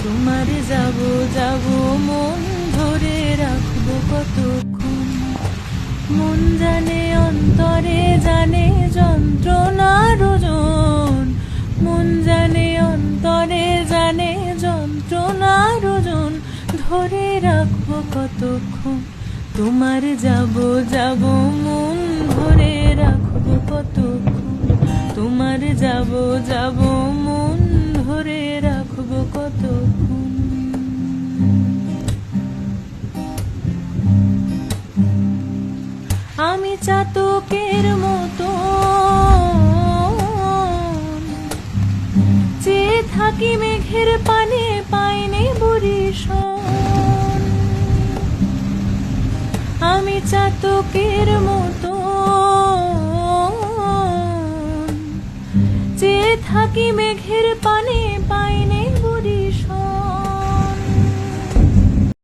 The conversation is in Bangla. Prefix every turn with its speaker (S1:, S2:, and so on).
S1: তোমার যাব যাব মন ধরে রাখবো কতক্ষণ। মন জানে অন্তরে জানে যন্ত্রণার ওজন, মন জানে অন্তরে জানে যন্ত্রণার ওজন, ধরে রাখবো কতক্ষণ। তোমার যাব যাব মন ধরে রাখবো কতক্ষণ। তোমার যাব যাব মন ধরে রাখবো কতক্ষণ। আমি চাতকের মতো চেয়ে থাকি মেঘের পানে, পাইনি বরিশন। আমি চাতকের মতো চেয়ে থাকি মেঘের পানে, পাইনি